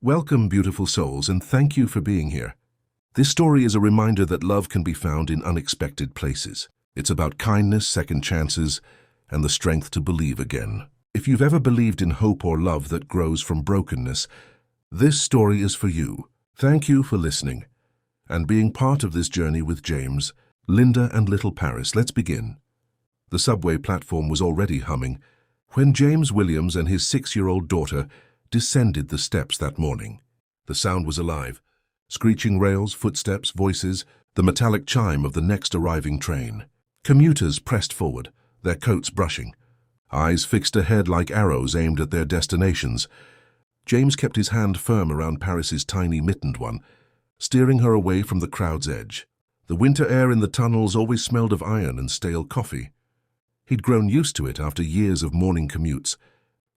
Welcome, beautiful souls, and thank you for being here. This story is a reminder that love can be found in unexpected places. It's about kindness, second chances, and the strength to believe again. If you've ever believed in hope or love that grows from brokenness, this story is for you. Thank you for listening and being part of this journey with James, Linda, and little Paris. Let's begin. The subway platform was already humming when James Williams and his 6-year-old daughter descended the steps that morning. The sound was alive. Screeching rails, footsteps, voices, the metallic chime of the next arriving train. Commuters pressed forward, their coats brushing. Eyes fixed ahead like arrows aimed at their destinations. James kept his hand firm around Paris's tiny mittened one, steering her away from the crowd's edge. The winter air in the tunnels always smelled of iron and stale coffee. He'd grown used to it after years of morning commutes.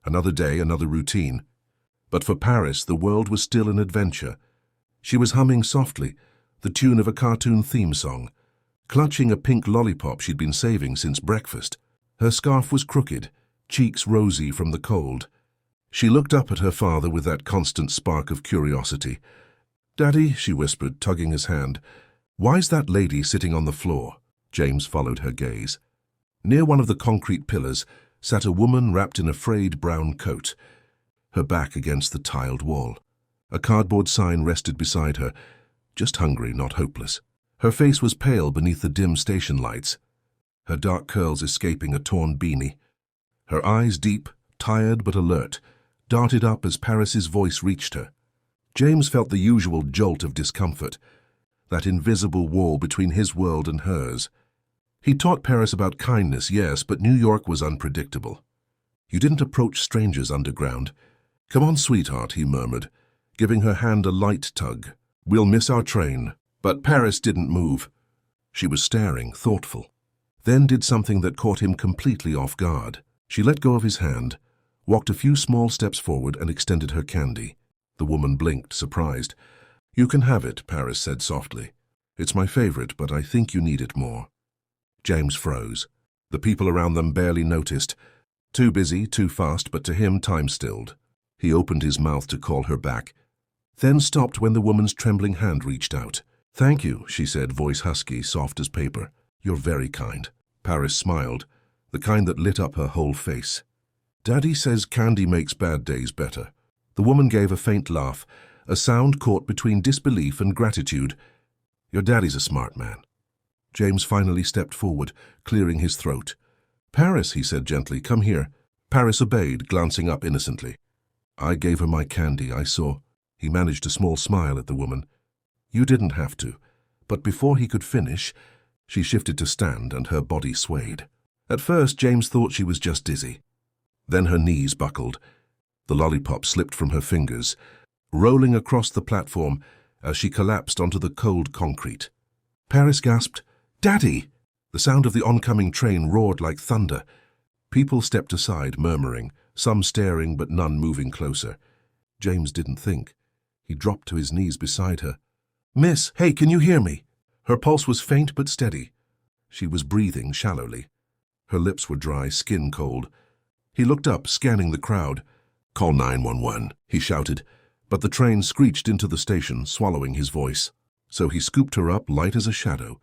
Another day, another routine. But for Paris, the world was still an adventure. She was humming softly, the tune of a cartoon theme song, clutching a pink lollipop she'd been saving since breakfast. Her scarf was crooked, cheeks rosy from the cold. She looked up at her father with that constant spark of curiosity. "Daddy," she whispered, tugging his hand, "why's that lady sitting on the floor?" James followed her gaze. Near one of the concrete pillars sat a woman wrapped in a frayed brown coat, her back against the tiled wall. A cardboard sign rested beside her, just hungry, not hopeless. Her face was pale beneath the dim station lights, her dark curls escaping a torn beanie. Her eyes, deep, tired but alert, darted up as Paris's voice reached her. James felt the usual jolt of discomfort, that invisible wall between his world and hers. He taught Paris about kindness, yes, but New York was unpredictable. You didn't approach strangers underground. "Come on, sweetheart," he murmured, giving her hand a light tug. "We'll miss our train." But Paris didn't move. She was staring, thoughtful. Then did something that caught him completely off guard. She let go of his hand, walked a few small steps forward, and extended her candy. The woman blinked, surprised. "You can have it," Paris said softly. "It's my favorite, but I think you need it more." James froze. The people around them barely noticed. Too busy, too fast, but to him time stilled. He opened his mouth to call her back, then stopped when the woman's trembling hand reached out. "Thank you," she said, voice husky, soft as paper. "You're very kind." Paris smiled, the kind that lit up her whole face. "Daddy says candy makes bad days better." The woman gave a faint laugh, a sound caught between disbelief and gratitude. "Your daddy's a smart man." James finally stepped forward, clearing his throat. "Paris," he said gently, "come here." Paris obeyed, glancing up innocently. "I gave her my candy, I saw." He managed a small smile at the woman. "You didn't have to." But before he could finish, she shifted to stand and her body swayed. At first, James thought she was just dizzy. Then her knees buckled. The lollipop slipped from her fingers, rolling across the platform as she collapsed onto the cold concrete. Paris gasped, "Daddy!" The sound of the oncoming train roared like thunder. People stepped aside, murmuring, some staring but none moving closer. James didn't think. He dropped to his knees beside her. "Miss, hey, can you hear me?" Her pulse was faint but steady. She was breathing shallowly. Her lips were dry, skin cold. He looked up, scanning the crowd. "Call 911, he shouted, but the train screeched into the station, swallowing his voice. So he scooped her up, light as a shadow,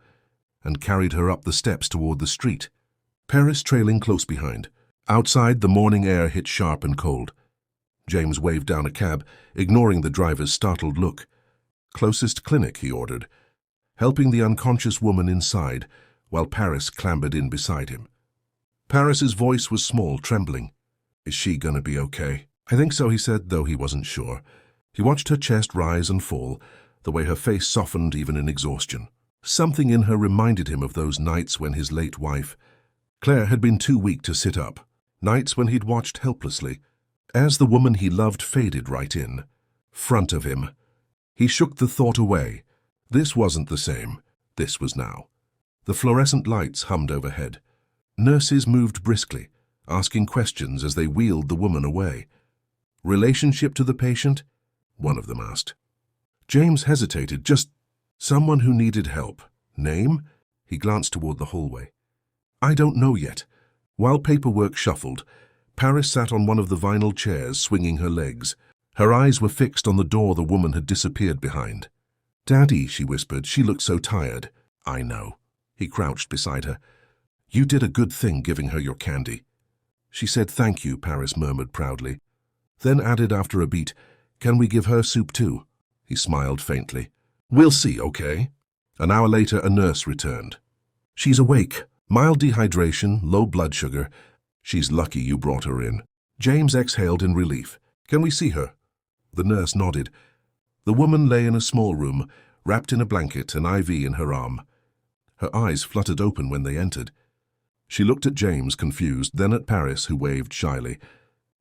and carried her up the steps toward the street, Paris trailing close behind. Outside, the morning air hit sharp and cold. James waved down a cab, ignoring the driver's startled look. "Closest clinic," he ordered, helping the unconscious woman inside while Paris clambered in beside him. Paris's voice was small, trembling. "Is she gonna be okay?" "I think so," he said, though he wasn't sure. He watched her chest rise and fall, the way her face softened even in exhaustion. Something in her reminded him of those nights when his late wife, Claire, had been too weak to sit up. Nights when he'd watched helplessly, as the woman he loved faded right in front of him. He shook the thought away. This wasn't the same. This was now. The fluorescent lights hummed overhead. Nurses moved briskly, asking questions as they wheeled the woman away. "Relationship to the patient?" one of them asked. James hesitated. "Just someone who needed help." "Name?" He glanced toward the hallway. "I don't know yet." While paperwork shuffled, Paris sat on one of the vinyl chairs, swinging her legs. Her eyes were fixed on the door the woman had disappeared behind. "Daddy," she whispered, "she looked so tired." "I know." He crouched beside her. "You did a good thing giving her your candy." She said, "Thank you," Paris murmured proudly. Then added after a beat, "Can we give her soup too?" He smiled faintly. "We'll see, okay?" An hour later, a nurse returned. "She's awake. Mild dehydration, low blood sugar. She's lucky you brought her in." James exhaled in relief. "Can we see her?" The nurse nodded. The woman lay in a small room, wrapped in a blanket, an IV in her arm. Her eyes fluttered open when they entered. She looked at James, confused, then at Paris, who waved shyly.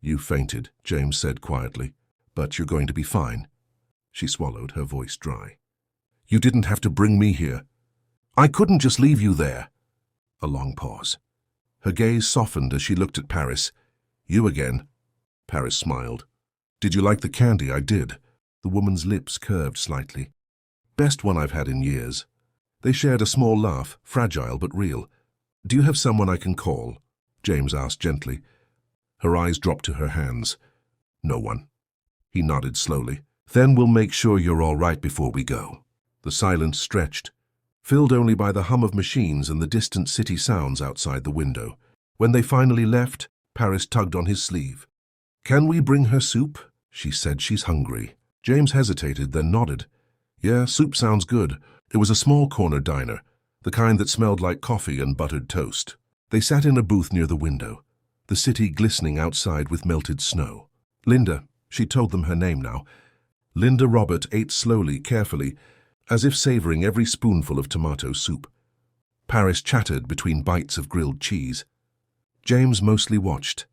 "You fainted," James said quietly, "but you're going to be fine." She swallowed, her voice dry. "You didn't have to bring me here. I couldn't just leave you there." A long pause. Her gaze softened as she looked at Paris. "You again?" Paris smiled. "Did you like the candy?" "I did." The woman's lips curved slightly. "Best one I've had in years." They shared a small laugh, fragile but real. "Do you have someone I can call?" James asked gently. Her eyes dropped to her hands. "No one." He nodded slowly. "Then we'll make sure you're all right before we go." The silence stretched, filled only by the hum of machines and the distant city sounds outside the window. When they finally left, Paris tugged on his sleeve. "Can we bring her soup?" She said, "She's hungry." James hesitated, then nodded. "Yeah, soup sounds good." It was a small corner diner, the kind that smelled like coffee and buttered toast. They sat in a booth near the window, the city glistening outside with melted snow. Linda, she told them her name now. Linda Robert ate slowly, carefully, as if savoring every spoonful of tomato soup. Paris chattered between bites of grilled cheese. James mostly watched,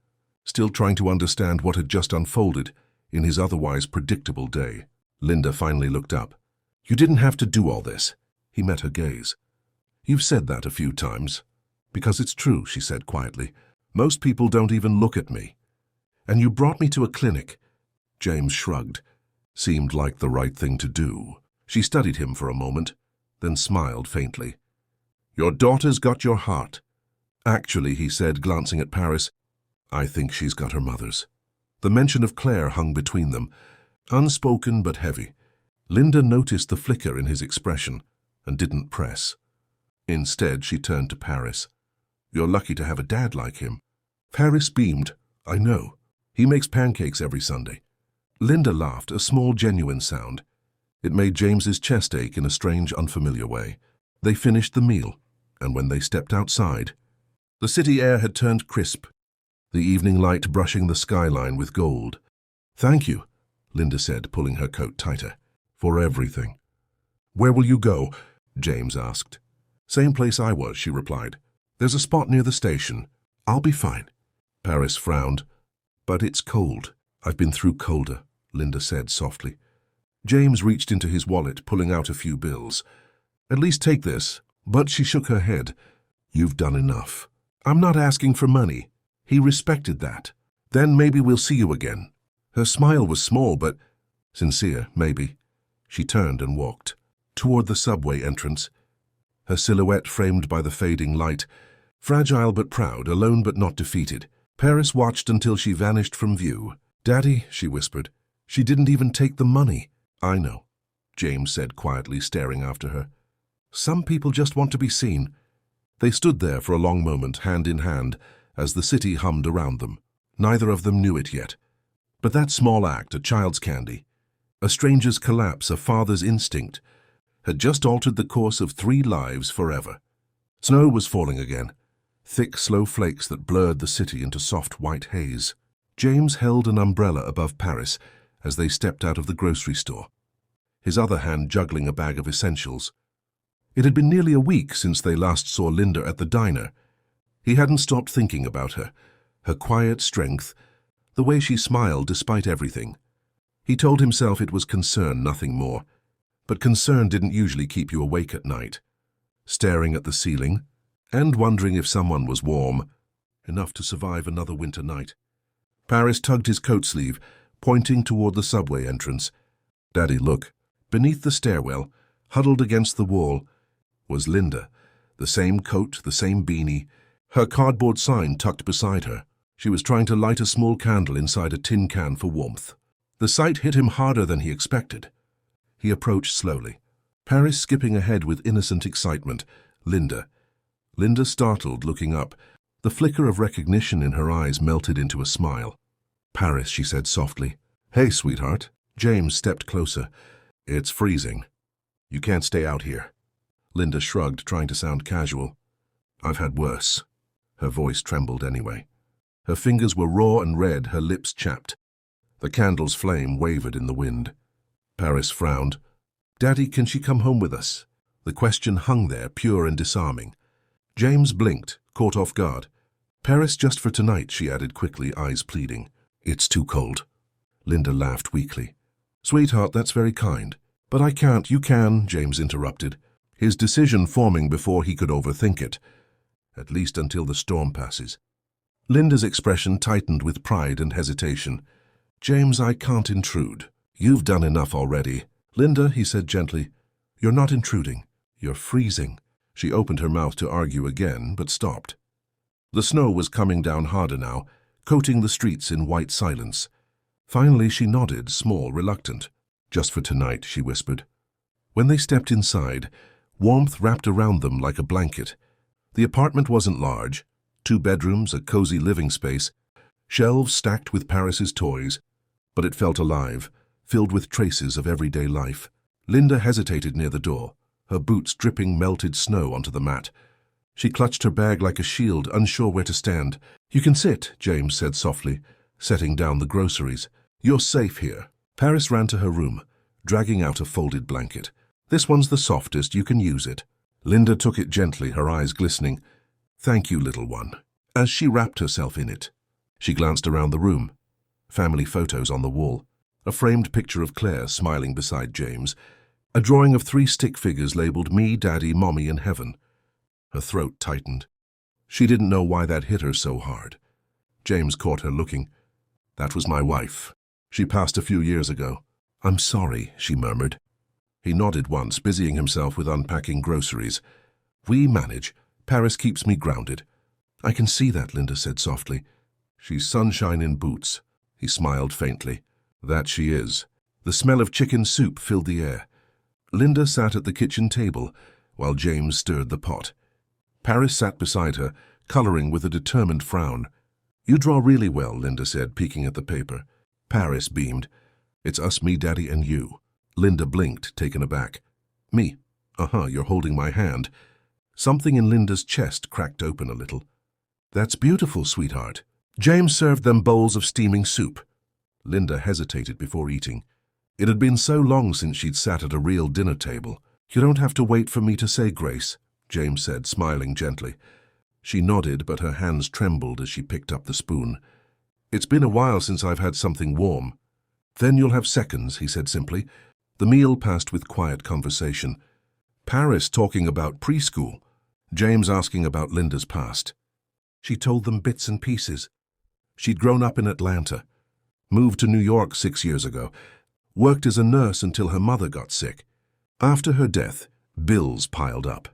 still trying to understand what had just unfolded in his otherwise predictable day. Linda finally looked up. "You didn't have to do all this." He met her gaze. "You've said that a few times." "Because it's true," she said quietly. "Most people don't even look at me. And you brought me to a clinic." James shrugged. Seemed like the right thing to do. She studied him for a moment, then smiled faintly. "Your daughter's got your heart." "Actually," he said, glancing at Paris, "I think she's got her mother's." The mention of Claire hung between them, unspoken but heavy. Linda noticed the flicker in his expression and didn't press. Instead, she turned to Paris. "You're lucky to have a dad like him." Paris beamed. "I know. He makes pancakes every Sunday." Linda laughed, a small, genuine sound. It made James's chest ache in a strange, unfamiliar way. They finished the meal, and when they stepped outside, the city air had turned crisp, the evening light brushing the skyline with gold. "Thank you," Linda said, pulling her coat tighter, "for everything." "Where will you go?" James asked. "Same place I was," she replied. "There's a spot near the station. I'll be fine." Paris frowned. "But it's cold." "I've been through colder," Linda said softly. James reached into his wallet, pulling out a few bills. "At least take this." But she shook her head. "You've done enough." "I'm not asking for money." He respected that. "Then maybe we'll see you again." Her smile was small but sincere, maybe. She turned and walked toward the subway entrance, her silhouette framed by the fading light, fragile but proud, alone but not defeated. Paris watched until she vanished from view. "Daddy," she whispered, "she didn't even take the money." "I know," James said quietly, staring after her. "Some people just want to be seen." They stood there for a long moment, hand in hand, as the city hummed around them. Neither of them knew it yet. But that small act, a child's candy, a stranger's collapse, a father's instinct, had just altered the course of 3 lives forever. Snow was falling again, thick, slow flakes that blurred the city into soft white haze. James held an umbrella above Paris as they stepped out of the grocery store, his other hand juggling a bag of essentials. It had been nearly a week since they last saw Linda at the diner. He hadn't stopped thinking about her, her quiet strength, the way she smiled despite everything. He told himself it was concern, nothing more. But concern didn't usually keep you awake at night, staring at the ceiling and wondering if someone was warm enough to survive another winter night. Paris tugged his coat sleeve, pointing toward the subway entrance. "Daddy, look." Beneath the stairwell, huddled against the wall, was Linda, the same coat, the same beanie, her cardboard sign tucked beside her. She was trying to light a small candle inside a tin can for warmth. The sight hit him harder than he expected. He approached slowly, Paris skipping ahead with innocent excitement. Linda. Linda startled, looking up. The flicker of recognition in her eyes melted into a smile. Paris, she said softly. Hey, sweetheart. James stepped closer. It's freezing. You can't stay out here. Linda shrugged, trying to sound casual. I've had worse. Her voice trembled anyway. Her fingers were raw and red, her lips chapped. The candle's flame wavered in the wind. Paris frowned. Daddy, can she come home with us? The question hung there, pure and disarming. James blinked, caught off guard. Paris, just for tonight, she added quickly, eyes pleading. It's too cold. Linda laughed weakly. Sweetheart, that's very kind. But I can't. You can, James interrupted, his decision forming before he could overthink it. At least until the storm passes. Linda's expression tightened with pride and hesitation. James, I can't intrude. You've done enough already. Linda, he said gently, you're not intruding. You're freezing. She opened her mouth to argue again, but stopped. The snow was coming down harder now, coating the streets in white silence. Finally she nodded, small, reluctant. Just for tonight, she whispered. When they stepped inside, warmth wrapped around them like a blanket. The apartment wasn't large. 2 bedrooms, a cozy living space, shelves stacked with Paris's toys, but it felt alive, filled with traces of everyday life. Linda hesitated near the door, her boots dripping melted snow onto the mat. She clutched her bag like a shield, unsure where to stand. You can sit, James said softly, setting down the groceries. You're safe here. Paris ran to her room, dragging out a folded blanket. This one's the softest, you can use it. Linda took it gently, her eyes glistening. Thank you, little one. As she wrapped herself in it, she glanced around the room. Family photos on the wall, a framed picture of Claire smiling beside James, a drawing of 3 stick figures labeled Me, Daddy, Mommy, and Heaven. Her throat tightened. She didn't know why that hit her so hard. James caught her looking. That was my wife. She passed a few years ago. I'm sorry, she murmured. He nodded once, busying himself with unpacking groceries. We manage. Paris keeps me grounded. I can see that, Linda said softly. She's sunshine in boots. He smiled faintly. That she is. The smell of chicken soup filled the air. Linda sat at the kitchen table, while James stirred the pot. Paris sat beside her, coloring with a determined frown. You draw really well, Linda said, peeking at the paper. Paris beamed. It's us, me, Daddy, and you. Linda blinked, taken aback. Me? You're holding my hand. Something in Linda's chest cracked open a little. That's beautiful, sweetheart. James served them bowls of steaming soup. Linda hesitated before eating. It had been so long since she'd sat at a real dinner table. You don't have to wait for me to say grace, James said, smiling gently. She nodded, but her hands trembled as she picked up the spoon. It's been a while since I've had something warm. Then you'll have seconds, he said simply. The meal passed with quiet conversation. Paris talking about preschool, James asking about Linda's past. She told them bits and pieces. She'd grown up in Atlanta, moved to New York 6 years ago, worked as a nurse until her mother got sick. After her death, bills piled up.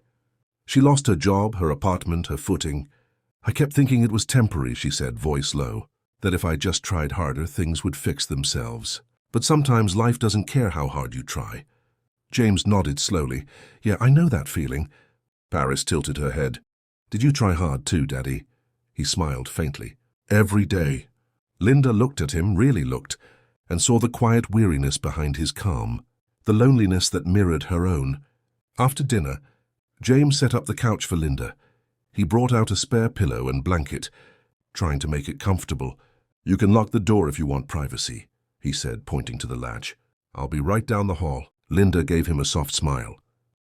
She lost her job, her apartment, her footing. I kept thinking it was temporary, she said, voice low, that if I just tried harder, things would fix themselves. But sometimes life doesn't care how hard you try. James nodded slowly. Yeah, I know that feeling. Paris tilted her head. Did you try hard too, Daddy? He smiled faintly. Every day. Linda looked at him, really looked, and saw the quiet weariness behind his calm, the loneliness that mirrored her own. After dinner, James set up the couch for Linda. He brought out a spare pillow and blanket, trying to make it comfortable. You can lock the door if you want privacy, he said, pointing to the latch. I'll be right down the hall. Linda gave him a soft smile.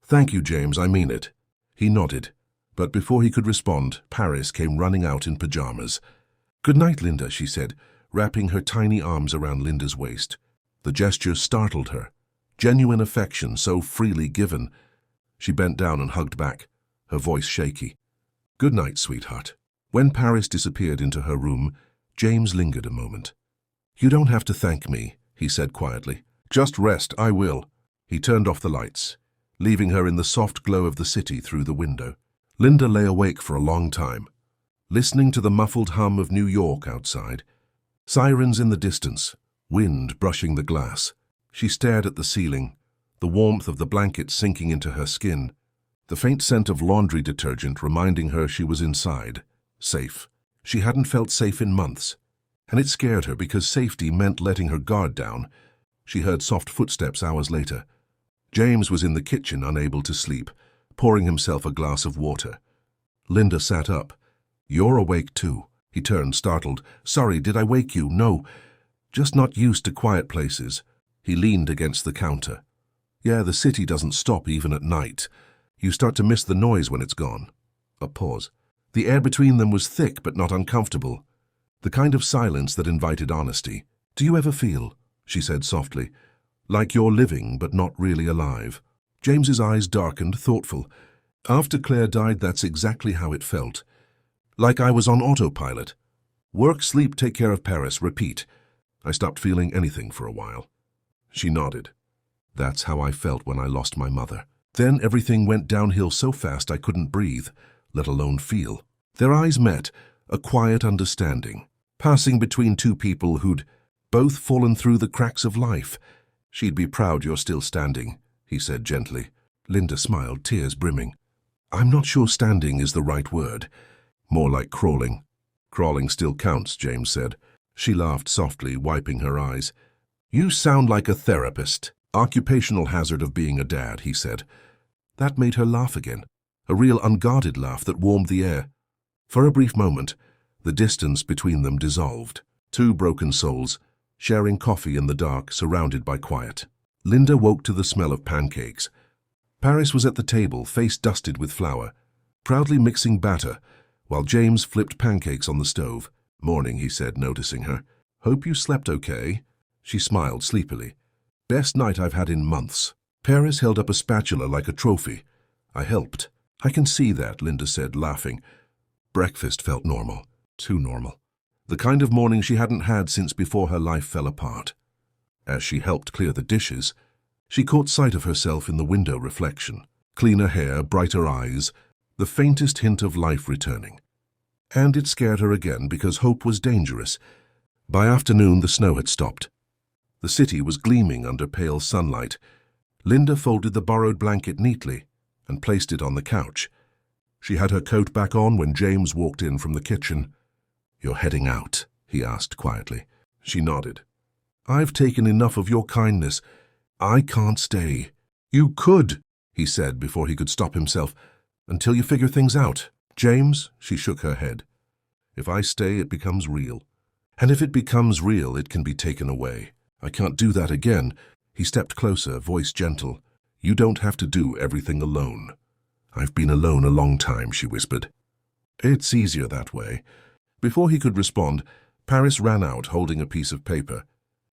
Thank you, James, I mean it. He nodded, but before he could respond, Paris came running out in pajamas. Good night, Linda, she said, wrapping her tiny arms around Linda's waist. The gesture startled her. Genuine affection so freely given. She bent down and hugged back, her voice shaky. Good night, sweetheart. When Paris disappeared into her room, James lingered a moment. You don't have to thank me, he said quietly. Just rest, I will. He turned off the lights, leaving her in the soft glow of the city through the window. Linda lay awake for a long time, listening to the muffled hum of New York outside. Sirens in the distance, wind brushing the glass. She stared at the ceiling, the warmth of the blanket sinking into her skin, the faint scent of laundry detergent reminding her she was inside, safe. She hadn't felt safe in months, and it scared her because safety meant letting her guard down. She heard soft footsteps hours later. James was in the kitchen, unable to sleep, pouring himself a glass of water. Linda sat up. "You're awake too." He turned, startled. "Sorry, did I wake you?" "No, just not used to quiet places." He leaned against the counter. "Yeah, the city doesn't stop even at night. You start to miss the noise when it's gone." A pause. The air between them was thick but not uncomfortable, the kind of silence that invited honesty. "Do you ever feel," she said softly, "like you're living but not really alive?" James's eyes darkened, thoughtful. "After Claire died, that's exactly how it felt. Like I was on autopilot. Work, sleep, take care of Paris, repeat. I stopped feeling anything for a while." She nodded. "That's how I felt when I lost my mother. Then everything went downhill so fast I couldn't breathe, let alone feel." Their eyes met, a quiet understanding, passing between two people who'd both fallen through the cracks of life. "She'd be proud you're still standing," he said gently. Linda smiled, tears brimming. "I'm not sure standing is the right word. More like crawling." "Crawling still counts," James said. She laughed softly, wiping her eyes. "You sound like a therapist." "Occupational hazard of being a dad," he said. That made her laugh again, a real unguarded laugh that warmed the air. For a brief moment, the distance between them dissolved. Two broken souls, sharing coffee in the dark, surrounded by quiet. Linda woke to the smell of pancakes. Paris was at the table, face dusted with flour, proudly mixing batter, while James flipped pancakes on the stove. "Morning," he said, noticing her. "Hope you slept okay." She smiled sleepily. "Best night I've had in months." Paris held up a spatula like a trophy. "I helped." "I can see that," Linda said, laughing. Breakfast felt normal, too normal. The kind of morning she hadn't had since before her life fell apart. As she helped clear the dishes, she caught sight of herself in the window reflection. Cleaner hair, brighter eyes, the faintest hint of life returning. And it scared her again because hope was dangerous. By afternoon, the snow had stopped. The city was gleaming under pale sunlight. Linda folded the borrowed blanket neatly and placed it on the couch. She had her coat back on when James walked in from the kitchen. "You're heading out?" he asked quietly. She nodded. "I've taken enough of your kindness. I can't stay." "You could," he said before he could stop himself, "until you figure things out." "James," she shook her head. "If I stay, it becomes real. And if it becomes real, it can be taken away. I can't do that again." He stepped closer, voice gentle. "You don't have to do everything alone." "I've been alone a long time," she whispered. "It's easier that way." Before he could respond, Paris ran out, holding a piece of paper.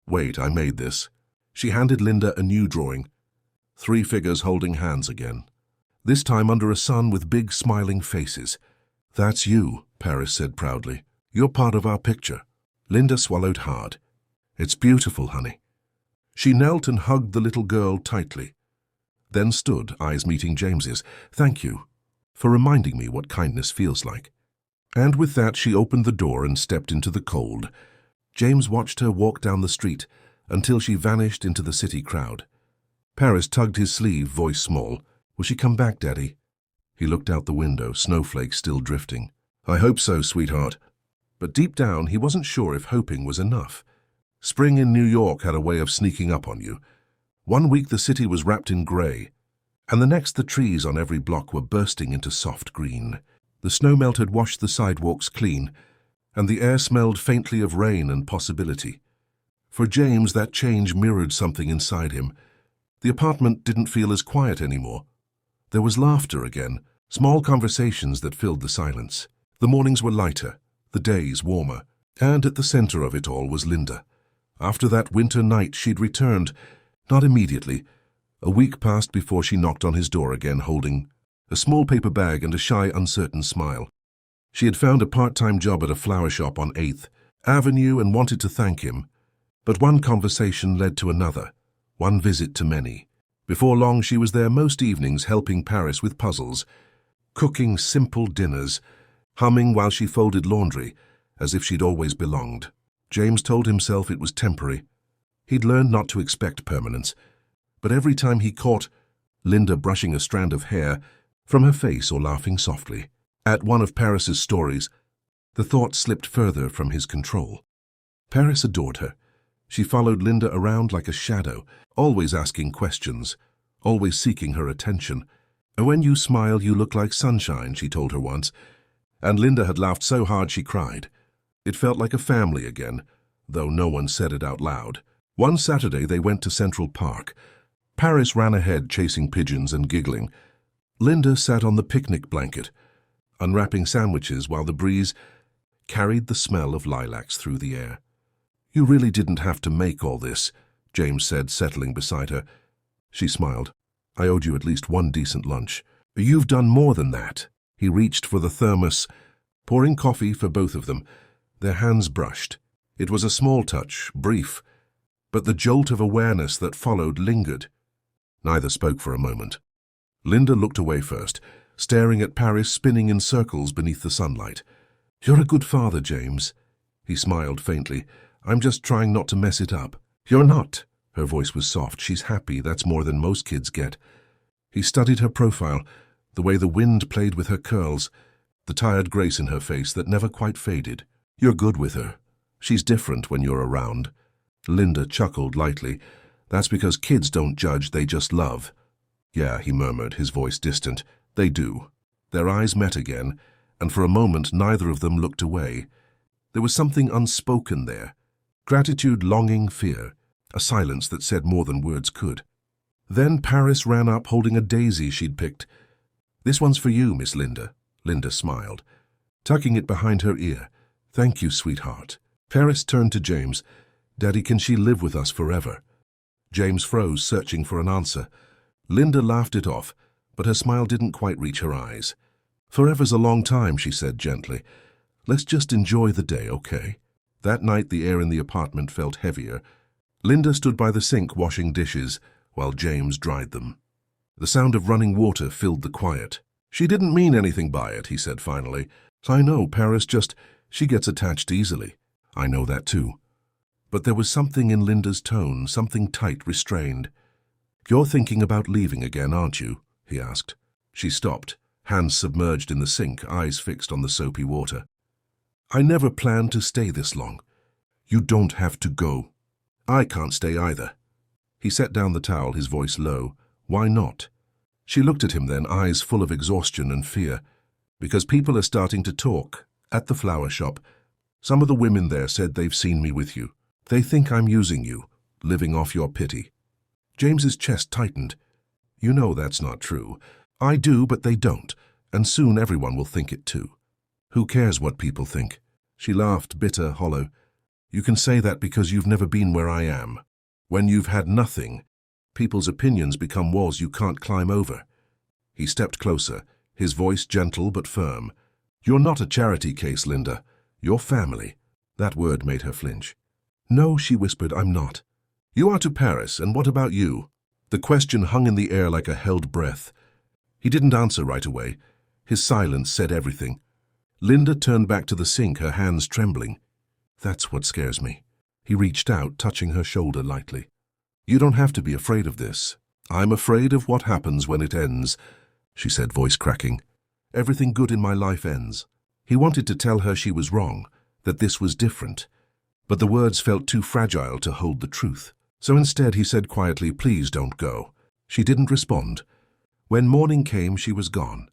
"Wait, I made this." She handed Linda a new drawing. 3 figures holding hands again. This time under a sun with big smiling faces. "That's you," Paris said proudly. "You're part of our picture." Linda swallowed hard. "It's beautiful, honey." She knelt and hugged the little girl tightly, then stood, eyes meeting James's. "Thank you for reminding me what kindness feels like." And with that, she opened the door and stepped into the cold. James watched her walk down the street until she vanished into the city crowd. Paris tugged his sleeve, voice small. "Will she come back, Daddy?" He looked out the window, snowflakes still drifting. "I hope so, sweetheart." But deep down, he wasn't sure if hoping was enough. Spring in New York had a way of sneaking up on you. One week the city was wrapped in grey, and the next the trees on every block were bursting into soft green. The snow melt had washed the sidewalks clean, and the air smelled faintly of rain and possibility. For James, that change mirrored something inside him. The apartment didn't feel as quiet anymore. There was laughter again, small conversations that filled the silence. The mornings were lighter, the days warmer, and at the center of it all was Linda. After that winter night, she'd returned. Not immediately. A week passed before she knocked on his door again, holding a small paper bag and a shy, uncertain smile. She had found a part-time job at a flower shop on 8th Avenue and wanted to thank him. But one conversation led to another, one visit to many. Before long, she was there most evenings helping Paris with puzzles, cooking simple dinners, humming while she folded laundry, as if she'd always belonged. James told himself it was temporary, He'd learned not to expect permanence, but every time he caught Linda brushing a strand of hair from her face or laughing softly at one of Paris's stories, the thought slipped further from his control. Paris adored her. She followed Linda around like a shadow, always asking questions, always seeking her attention. "When you smile, you look like sunshine," she told her once, and Linda had laughed so hard she cried. It felt like a family again, though no one said it out loud. One Saturday they went to Central Park. Paris ran ahead chasing pigeons and giggling. Linda sat on the picnic blanket, unwrapping sandwiches while the breeze carried the smell of lilacs through the air. "You really didn't have to make all this," James said, settling beside her. She smiled. "I owed you at least one decent lunch." "You've done more than that." He reached for the thermos, pouring coffee for both of them. Their hands brushed. It was a small touch, brief, but the jolt of awareness that followed lingered. Neither spoke for a moment. Linda looked away first, staring at Paris spinning in circles beneath the sunlight. "You're a good father, James." He smiled faintly. "I'm just trying not to mess it up." "You're not." Her voice was soft. "She's happy. That's more than most kids get." He studied her profile, the way the wind played with her curls, the tired grace in her face that never quite faded. "You're good with her. She's different when you're around." Linda chuckled lightly. "That's because kids don't judge, they just love." "Yeah," he murmured, his voice distant. "They do." Their eyes met again, and for a moment neither of them looked away. There was something unspoken there. Gratitude, longing, fear. A silence that said more than words could. Then Paris ran up holding a daisy she'd picked. "This one's for you, Miss Linda." Linda smiled, tucking it behind her ear. "Thank you, sweetheart." Paris turned to James. "Daddy, can she live with us forever?" James froze, searching for an answer. Linda laughed it off, but her smile didn't quite reach her eyes. "Forever's a long time," she said gently. "Let's just enjoy the day, okay?" That night the air in the apartment felt heavier. Linda stood by the sink washing dishes, while James dried them. The sound of running water filled the quiet. "She didn't mean anything by it," he said finally. "I know, Paris, she gets attached easily." "I know that too." But there was something in Linda's tone, something tight, restrained. "You're thinking about leaving again, aren't you?" he asked. She stopped, hands submerged in the sink, eyes fixed on the soapy water. "I never planned to stay this long. You don't have to go. I can't stay either." He set down the towel, his voice low. "Why not?" She looked at him then, eyes full of exhaustion and fear. "Because people are starting to talk. At the flower shop. Some of the women there said they've seen me with you. They think I'm using you, living off your pity." James's chest tightened. "You know that's not true." "I do, but they don't, and soon everyone will think it too." "Who cares what people think?" She laughed, bitter, hollow. "You can say that because you've never been where I am. When you've had nothing, people's opinions become walls you can't climb over." He stepped closer, his voice gentle but firm. "You're not a charity case, Linda. You're family." That word made her flinch. "No," she whispered, "I'm not." "You are to Paris, and what about you?" The question hung in the air like a held breath. He didn't answer right away. His silence said everything. Linda turned back to the sink, her hands trembling. "That's what scares me." He reached out, touching her shoulder lightly. "You don't have to be afraid of this. I'm afraid of what happens when it ends," she said, voice cracking. "Everything good in my life ends." He wanted to tell her she was wrong, that this was different, but the words felt too fragile to hold the truth. So instead he said quietly, "Please don't go." She didn't respond. When morning came, she was gone.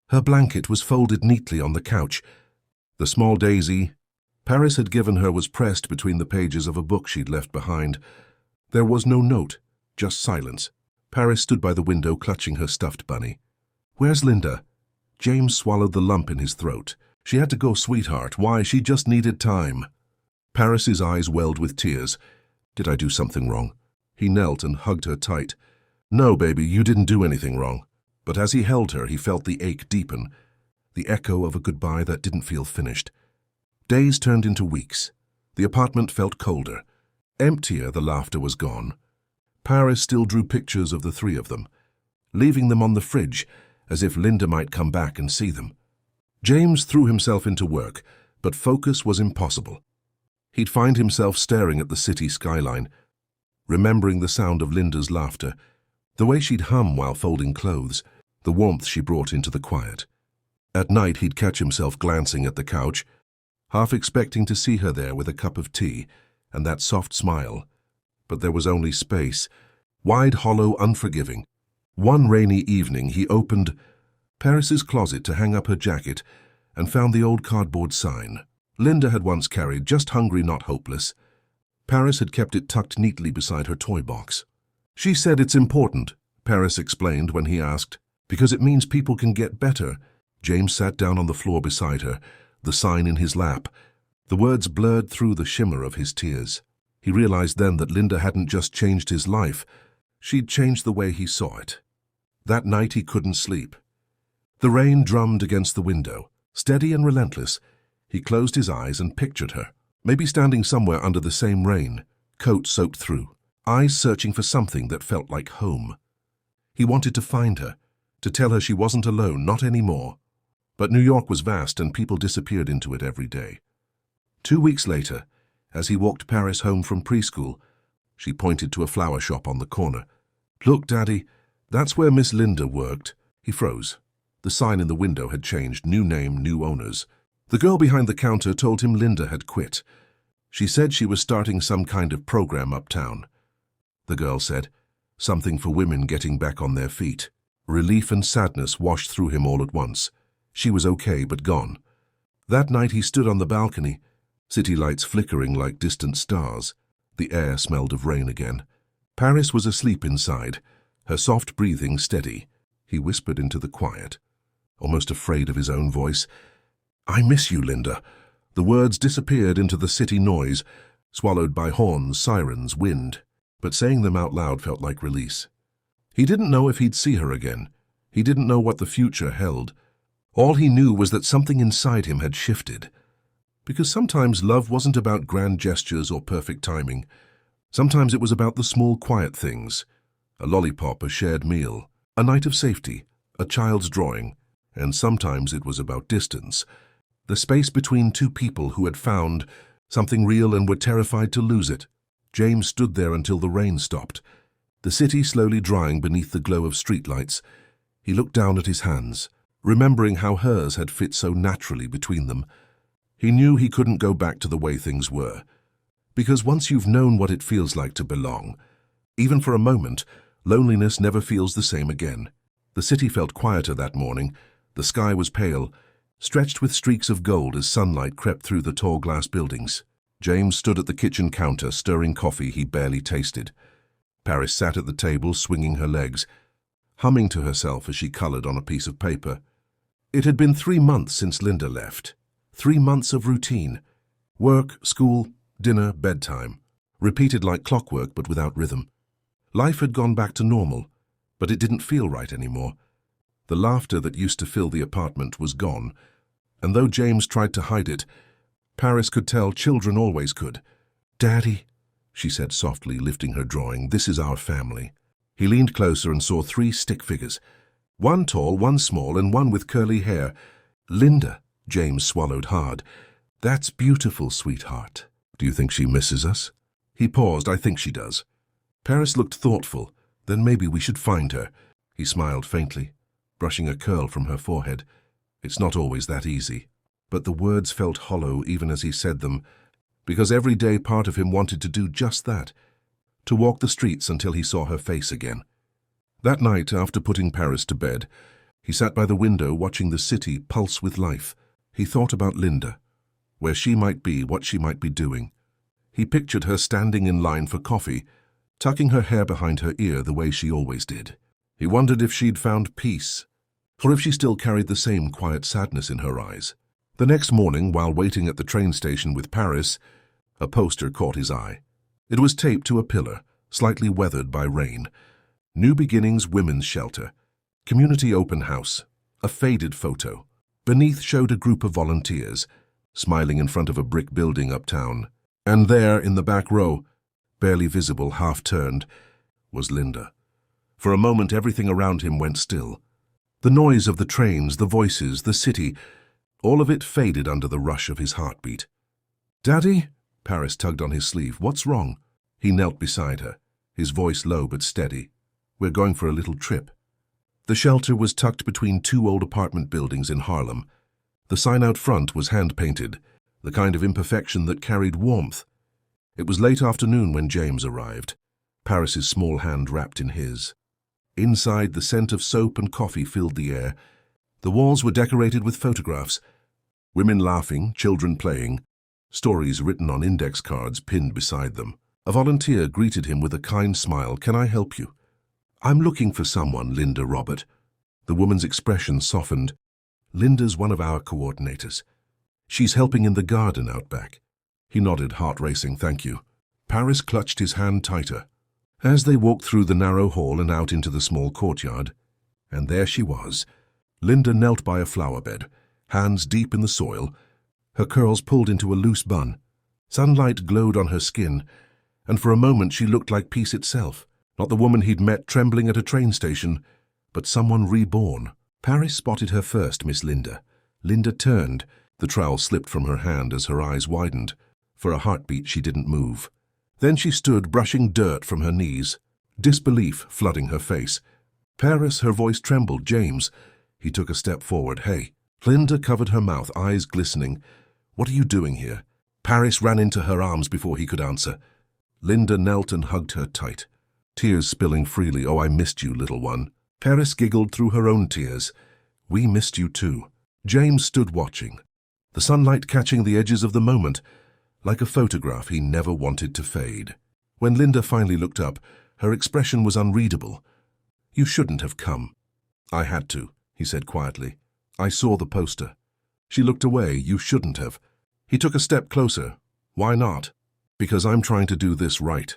Her blanket was folded neatly on the couch. The small daisy Paris had given her was pressed between the pages of a book she'd left behind. There was no note, just silence. Paris stood by the window, clutching her stuffed bunny. "Where's Linda?" James swallowed the lump in his throat. "She had to go, sweetheart. Why? She just needed time." Paris's eyes welled with tears. "Did I do something wrong?" He knelt and hugged her tight. "No, baby, you didn't do anything wrong." But as he held her, he felt the ache deepen, the echo of a goodbye that didn't feel finished. Days turned into weeks. The apartment felt colder. Emptier, the laughter was gone. Paris still drew pictures of the three of them, leaving them on the fridge, as if Linda might come back and see them. James threw himself into work, but focus was impossible. He'd find himself staring at the city skyline, remembering the sound of Linda's laughter, the way she'd hum while folding clothes, the warmth she brought into the quiet. At night he'd catch himself glancing at the couch, half expecting to see her there with a cup of tea and that soft smile. But there was only space, wide, hollow, unforgiving. One rainy evening he opened Paris's closet to hang up her jacket and found the old cardboard sign Linda had once carried, just hungry, not hopeless. Paris had kept it tucked neatly beside her toy box. "She said it's important," Paris explained when he asked, "because it means people can get better." James sat down on the floor beside her, the sign in his lap. The words blurred through the shimmer of his tears. He realized then that Linda hadn't just changed his life, she'd changed the way he saw it. That night he couldn't sleep. The rain drummed against the window, steady and relentless. He closed his eyes and pictured her, maybe standing somewhere under the same rain, coat soaked through, eyes searching for something that felt like home. He wanted to find her, to tell her she wasn't alone, not anymore. But New York was vast and people disappeared into it every day. 2 weeks later, as he walked Paris home from preschool, she pointed to a flower shop on the corner. "Look, Daddy, that's where Miss Linda worked." He froze. The sign in the window had changed, new name, new owners. The girl behind the counter told him Linda had quit. She said she was starting some kind of program uptown. The girl said, something for women getting back on their feet. Relief and sadness washed through him all at once. She was okay, but gone. That night he stood on the balcony, city lights flickering like distant stars. The air smelled of rain again. Paris was asleep inside, her soft breathing steady. He whispered into the quiet, almost afraid of his own voice. "I miss you, Linda." The words disappeared into the city noise, swallowed by horns, sirens, wind. But saying them out loud felt like release. He didn't know if he'd see her again. He didn't know what the future held. All he knew was that something inside him had shifted. Because sometimes love wasn't about grand gestures or perfect timing. Sometimes it was about the small, quiet things. A lollipop, a shared meal, a night of safety, a child's drawing. And sometimes it was about distance. The space between two people who had found something real and were terrified to lose it. James stood there until the rain stopped, the city slowly drying beneath the glow of streetlights. He looked down at his hands, remembering how hers had fit so naturally between them. He knew he couldn't go back to the way things were, because once you've known what it feels like to belong, even for a moment, loneliness never feels the same again. The city felt quieter that morning. The sky was pale, stretched with streaks of gold as sunlight crept through the tall glass buildings. James stood at the kitchen counter, stirring coffee he barely tasted. Paris sat at the table, swinging her legs, humming to herself as she colored on a piece of paper. It had been 3 months since Linda left. 3 months of routine. Work, school, dinner, bedtime. Repeated like clockwork but without rhythm. Life had gone back to normal, but it didn't feel right anymore. The laughter that used to fill the apartment was gone, and though James tried to hide it, Paris could tell children always could. "Daddy," she said softly, lifting her drawing, "this is our family." He leaned closer and saw 3 stick figures. One tall, one small, and one with curly hair. "Linda," James swallowed hard. "That's beautiful, sweetheart. Do you think she misses us?" He paused. "I think she does." Paris looked thoughtful. "Then maybe we should find her." He smiled faintly, brushing a curl from her forehead. "It's not always that easy." But the words felt hollow even as he said them, because every day part of him wanted to do just that, to walk the streets until he saw her face again. That night, after putting Paris to bed, he sat by the window watching the city pulse with life. He thought about Linda, where she might be, what she might be doing. He pictured her standing in line for coffee, tucking her hair behind her ear the way she always did. He wondered if she'd found peace, or if she still carried the same quiet sadness in her eyes. The next morning, while waiting at the train station with Paris, a poster caught his eye. It was taped to a pillar, slightly weathered by rain. New Beginnings Women's Shelter. Community Open House. A faded photo. Beneath showed a group of volunteers, smiling in front of a brick building uptown. And there, in the back row, barely visible, half-turned, was Linda. For a moment, everything around him went still. The noise of the trains, the voices, the city, all of it faded under the rush of his heartbeat. "Daddy?" Paris tugged on his sleeve. "What's wrong?" He knelt beside her. his voice low but steady. "We're going for a little trip." The shelter was tucked between two old apartment buildings in Harlem. The sign out front was hand-painted, the kind of imperfection that carried warmth. It was late afternoon when James arrived, Paris's small hand wrapped in his. Inside, the scent of soap and coffee filled the air. The walls were decorated with photographs. Women laughing, children playing, stories written on index cards pinned beside them. A volunteer greeted him with a kind smile. "Can I help you?" "I'm looking for someone, Linda Robert." The woman's expression softened. "Linda's one of our coordinators. She's helping in the garden out back." He nodded, heart racing. "Thank you." Paris clutched his hand tighter. As they walked through the narrow hall and out into the small courtyard, and there she was. Linda knelt by a flower bed, hands deep in the soil, her curls pulled into a loose bun. Sunlight glowed on her skin, and for a moment she looked like peace itself. Not the woman he'd met trembling at a train station, but someone reborn. Paris spotted her first, Miss Linda. Linda turned. The trowel slipped from her hand as her eyes widened. For a heartbeat she didn't move. Then she stood, brushing dirt from her knees, disbelief flooding her face. "Paris," her voice trembled. "James." He took a step forward. "Hey." Linda covered her mouth, eyes glistening. "What are you doing here?" Paris ran into her arms before he could answer. Linda knelt and hugged her tight, tears spilling freely. "Oh, I missed you, little one." Paris giggled through her own tears. "We missed you too." James stood watching, the sunlight catching the edges of the moment, like a photograph he never wanted to fade. When Linda finally looked up, her expression was unreadable. "You shouldn't have come." "I had to," he said quietly. "I saw the poster." She looked away. "You shouldn't have." He took a step closer. "Why not?" "Because I'm trying to do this right,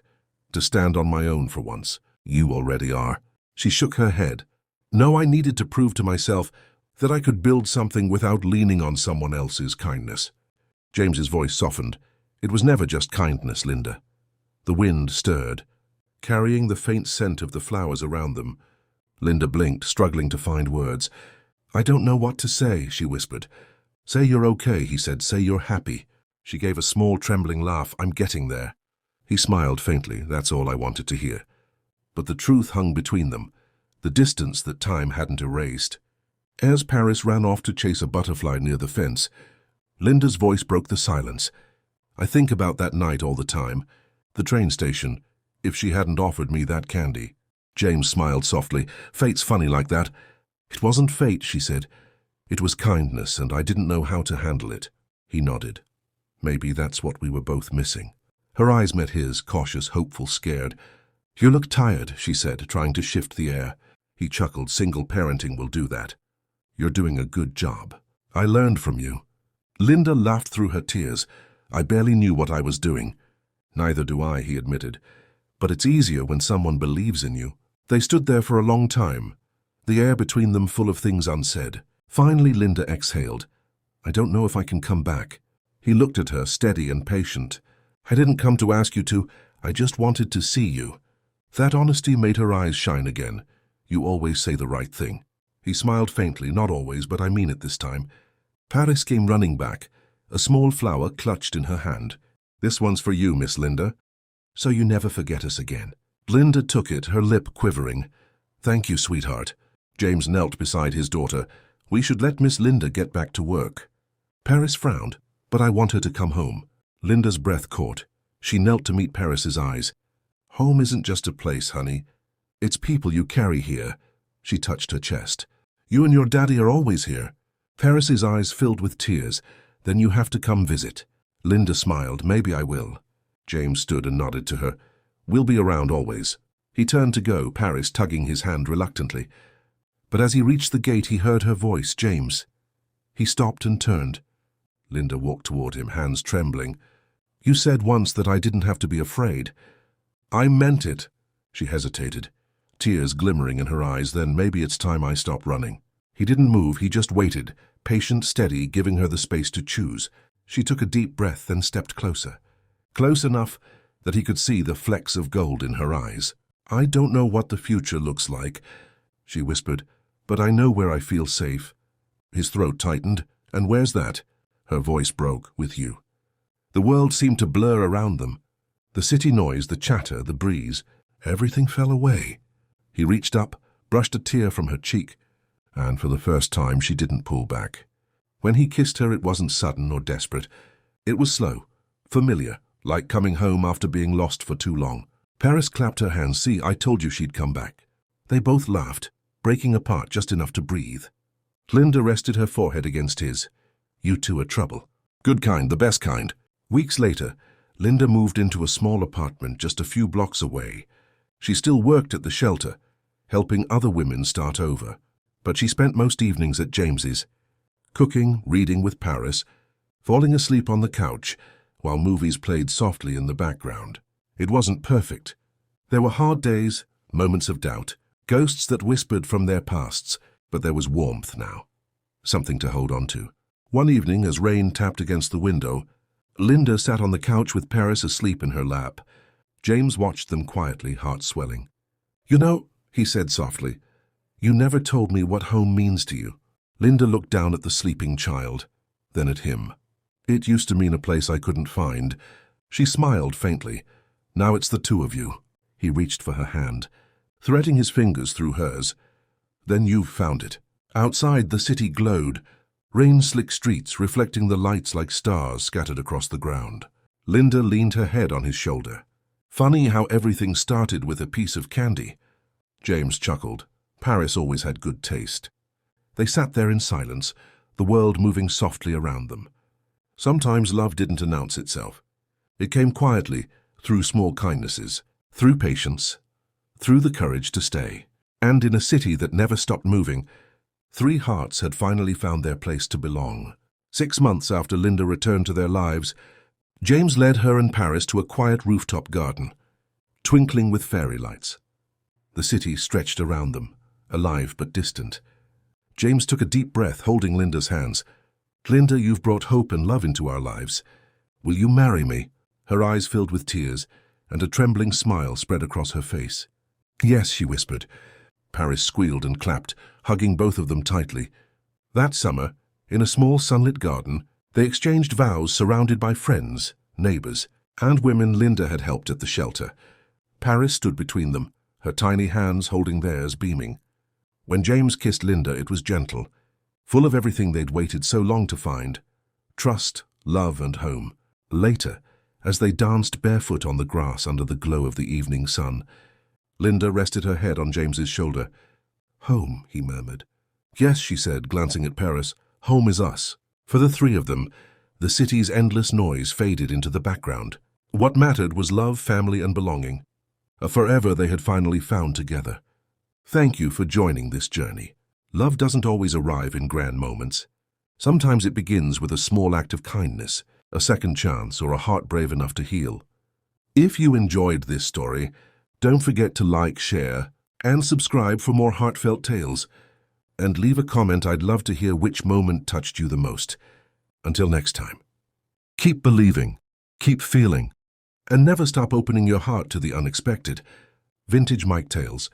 to stand on my own for once." "You already are." She shook her head. "No, I needed to prove to myself that I could build something without leaning on someone else's kindness." James's voice softened. "It was never just kindness, Linda." The wind stirred, carrying the faint scent of the flowers around them. Linda blinked, struggling to find words. "I don't know what to say," she whispered. "Say you're okay," he said. "Say you're happy." She gave a small, trembling laugh. "I'm getting there." He smiled faintly. "That's all I wanted to hear." But the truth hung between them, the distance that time hadn't erased. As Paris ran off to chase a butterfly near the fence, Linda's voice broke the silence. "I think about that night all the time. The train station. If she hadn't offered me that candy." James smiled softly. "Fate's funny like that." "It wasn't fate," she said. "It was kindness, and I didn't know how to handle it." He nodded. Maybe that's what we were both missing. Her eyes met his, cautious, hopeful, scared. "You look tired," she said, trying to shift the air. He chuckled. "Single parenting will do that." "You're doing a good job. I learned from you." Linda laughed through her tears. "I barely knew what I was doing." "Neither do I," he admitted. "But it's easier when someone believes in you." They stood there for a long time, the air between them full of things unsaid. Finally, Linda exhaled. "I don't know if I can come back." He looked at her, steady and patient. "I didn't come to ask you to. I just wanted to see you." That honesty made her eyes shine again. "You always say the right thing." He smiled faintly. "Not always, but I mean it this time." Paris came running back, a small flower clutched in her hand. "This one's for you, Miss Linda. So you never forget us again." Linda took it, her lip quivering. "Thank you, sweetheart." James knelt beside his daughter. "We should let Miss Linda get back to work." Paris frowned. "But I want her to come home." Linda's breath caught. She knelt to meet Paris's eyes. "Home isn't just a place, honey. It's people you carry here." She touched her chest. "You and your daddy are always here." Paris's eyes filled with tears. "Then you have to come visit." Linda smiled. "Maybe I will." James stood and nodded to her. "We'll be around always." He turned to go, Paris tugging his hand reluctantly. But as he reached the gate, he heard her voice. "James." He stopped and turned. Linda walked toward him, hands trembling. "You said once that I didn't have to be afraid." "I meant it." She hesitated, tears glimmering in her eyes. "Then maybe it's time I stop running." He didn't move, he just waited, patient, steady, giving her the space to choose. She took a deep breath, then stepped closer. Close enough that he could see the flecks of gold in her eyes. "I don't know what the future looks like," she whispered, "but I know where I feel safe." His throat tightened. "And where's that?" Her voice broke. "With you." The world seemed to blur around them. The city noise, the chatter, the breeze. Everything fell away. He reached up, brushed a tear from her cheek, and for the first time she didn't pull back. When he kissed her, it wasn't sudden or desperate. It was slow, familiar, like coming home after being lost for too long. Paris clapped her hands. "See, I told you she'd come back." They both laughed, breaking apart just enough to breathe. Linda rested her forehead against his. "You two are trouble. Good kind, the best kind." Weeks later, Linda moved into a small apartment just a few blocks away. She still worked at the shelter, helping other women start over. But she spent most evenings at James's, cooking, reading with Paris, falling asleep on the couch while movies played softly in the background. It wasn't perfect. There were hard days, moments of doubt, ghosts that whispered from their pasts, but there was warmth now. Something to hold on to. One evening, as rain tapped against the window, Linda sat on the couch with Paris asleep in her lap. James watched them quietly, heart swelling. "You know," he said softly, "you never told me what home means to you." Linda looked down at the sleeping child, then at him. "It used to mean a place I couldn't find." She smiled faintly. "Now it's the two of you." He reached for her hand, threading his fingers through hers. "Then you've found it." Outside, the city glowed, rain-slick streets reflecting the lights like stars scattered across the ground. Linda leaned her head on his shoulder. "Funny how everything started with a piece of candy." James chuckled. Paris always had good taste. They sat there in silence, the world moving softly around them. Sometimes love didn't announce itself. It came quietly, through small kindnesses, through patience, through the courage to stay. And in a city that never stopped moving, three hearts had finally found their place to belong. 6 months after Linda returned to their lives, James led her and Paris to a quiet rooftop garden, twinkling with fairy lights. The city stretched around them, alive but distant. James took a deep breath, holding Linda's hands. "Linda, you've brought hope and love into our lives. Will you marry me?" Her eyes filled with tears, and a trembling smile spread across her face. "Yes," she whispered. Paris squealed and clapped, hugging both of them tightly. That summer, in a small sunlit garden, they exchanged vows surrounded by friends, neighbors, and women Linda had helped at the shelter. Paris stood between them, her tiny hands holding theirs, beaming. When James kissed Linda, it was gentle, full of everything they'd waited so long to find: trust, love, and home. Later, as they danced barefoot on the grass under the glow of the evening sun, Linda rested her head on James's shoulder. "Home," he murmured. "Yes," she said, glancing at Paris. "Home is us." For the three of them, the city's endless noise faded into the background. What mattered was love, family, and belonging. A forever they had finally found together. Thank you for joining this journey. Love doesn't always arrive in grand moments. Sometimes it begins with a small act of kindness, a second chance, or a heart brave enough to heal. If you enjoyed this story, don't forget to like, share, and subscribe for more heartfelt tales. And leave a comment. I'd love to hear which moment touched you the most. Until next time, keep believing, keep feeling, and never stop opening your heart to the unexpected. Vintage Mike Tales.